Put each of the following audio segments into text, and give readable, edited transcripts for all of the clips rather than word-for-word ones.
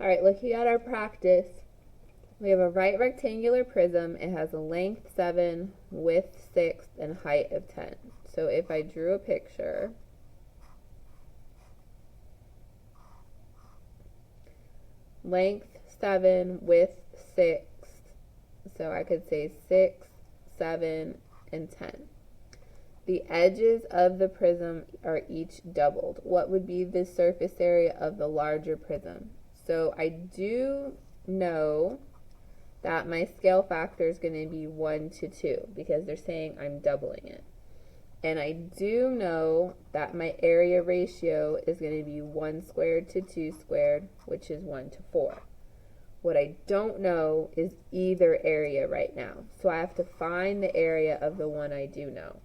All right, looking at our practice, we have a right rectangular prism. It has a length 7, width 6, and height of 10. So if I drew a picture, length 7, width 6, so I could say 6, 7, and 10. The edges of the prism are each doubled. What would be the surface area of the larger prism? So I do know that my scale factor is going to be 1 to 2 because they're saying I'm doubling it. And I do know that my area ratio is going to be 1 squared to 2 squared, which is 1 to 4. What I don't know is either area right now. So I have to find the area of the one I do know.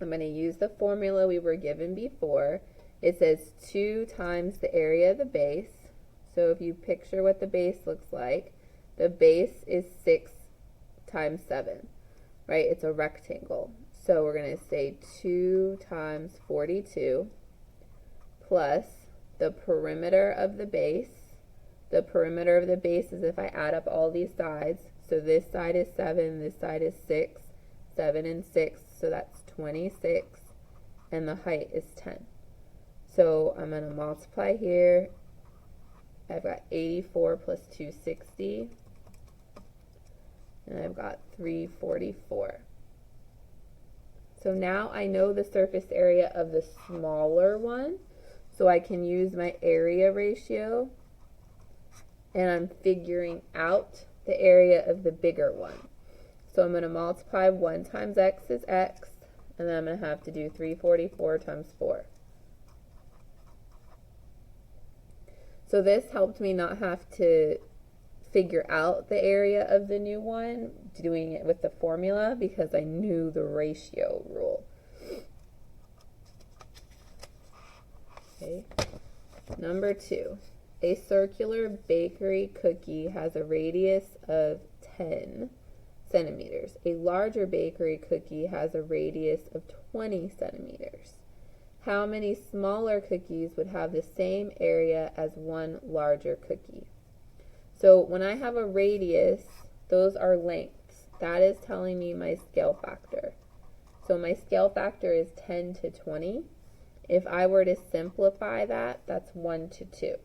I'm going to use the formula we were given before. It says 2 times the area of the base. So if you picture what the base looks like, the base is 6 times 7, right? It's a rectangle. So we're going to say 2 times 42 plus the perimeter of the base. The perimeter of the base is if I add up all these sides. So this side is 7, this side is 6, 7 and 6, so that's 26, and the height is 10. So I'm going to multiply here. I've got 84 plus 260, and I've got 344. So now I know the surface area of the smaller one, so I can use my area ratio, and I'm figuring out the area of the bigger one. So I'm going to multiply 1 times x is x, and then I'm going to have to do 344 times 4. So this helped me not have to figure out the area of the new one, doing it with the formula, because I knew the ratio rule. Okay. Number 2. A circular bakery cookie has a radius of 10 centimeters. A larger bakery cookie has a radius of 20 centimeters. How many smaller cookies would have the same area as one larger cookie? So when I have a radius, those are lengths. That is telling me my scale factor. So my scale factor is 10 to 20. If I were to simplify that, that's 1 to 2.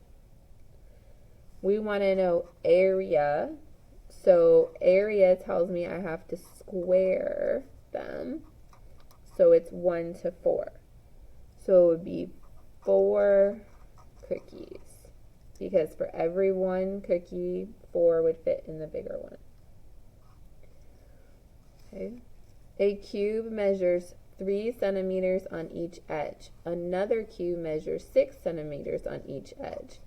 We want to know area. So area tells me I have to square them. So it's 1 to 4. So it would be 4 cookies, because for every one cookie, 4 would fit in the bigger one. Okay. A cube measures 3 centimeters on each edge. Another cube measures 6 centimeters on each edge.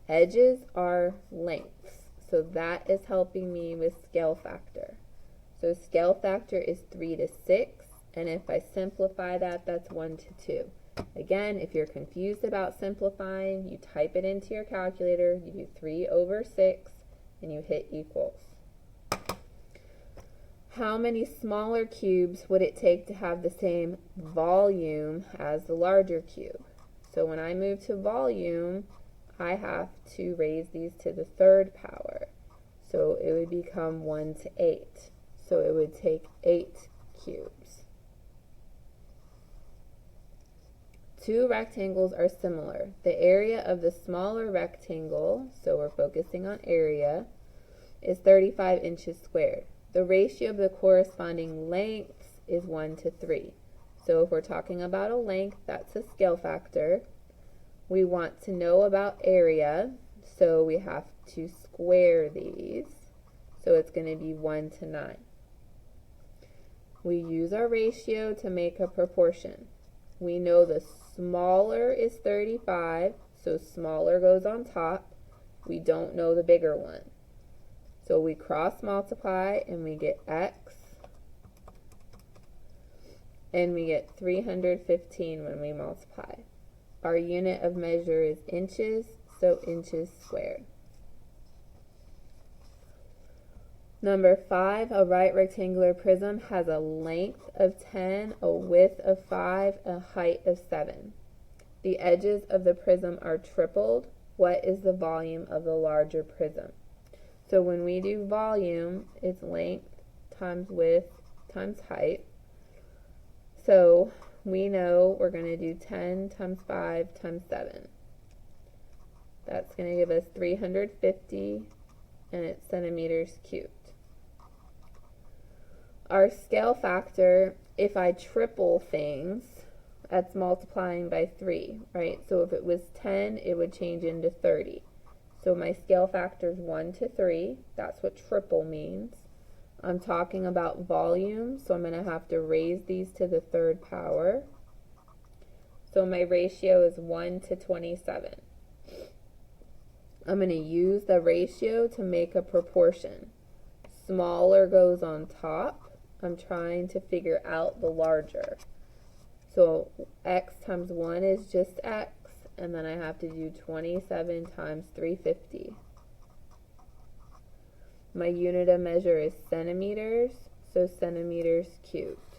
Edges are lengths, so that is helping me with scale factor. So scale factor is 3 to 6, and if I simplify that, that's 1 to 2. Again, if you're confused about simplifying, you type it into your calculator, you do 3 over 6, and you hit equals. How many smaller cubes would it take to have the same volume as the larger cube? So when I move to volume, I have to raise these to the 3rd power. So it would become 1 to 8. So it would take 8 cubes. 2 rectangles are similar. The area of the smaller rectangle, so we're focusing on area, is 35 inches squared. The ratio of the corresponding lengths is 1 to 3. So if we're talking about a length, that's a scale factor. We want to know about area, so we have to square these. So it's going to be 1 to 9. We use our ratio to make a proportion. We know the smaller is 35, so smaller goes on top. We don't know the bigger one. So we cross multiply and we get x, and we get 315 when we multiply. Our unit of measure is inches, so inches squared. Number 5, a right rectangular prism has a length of 10, a width of 5, a height of 7. The edges of the prism are tripled. what is the volume of the larger prism? So when we do volume, it's length times width times height. So we know we're going to do 10 times 5 times 7. That's going to give us 350, and it's centimeters cubed. Our scale factor, if I triple things, that's multiplying by 3, right? So if it was 10, it would change into 30. So my scale factor is 1 to 3. That's what triple means. I'm talking about volume, so I'm going to have to raise these to the third power. So my ratio is 1 to 27. I'm going to use the ratio to make a proportion. Smaller goes on top. I'm trying to figure out the larger. So x times 1 is just x, and then I have to do 27 times 350. My unit of measure is centimeters, so centimeters cubed.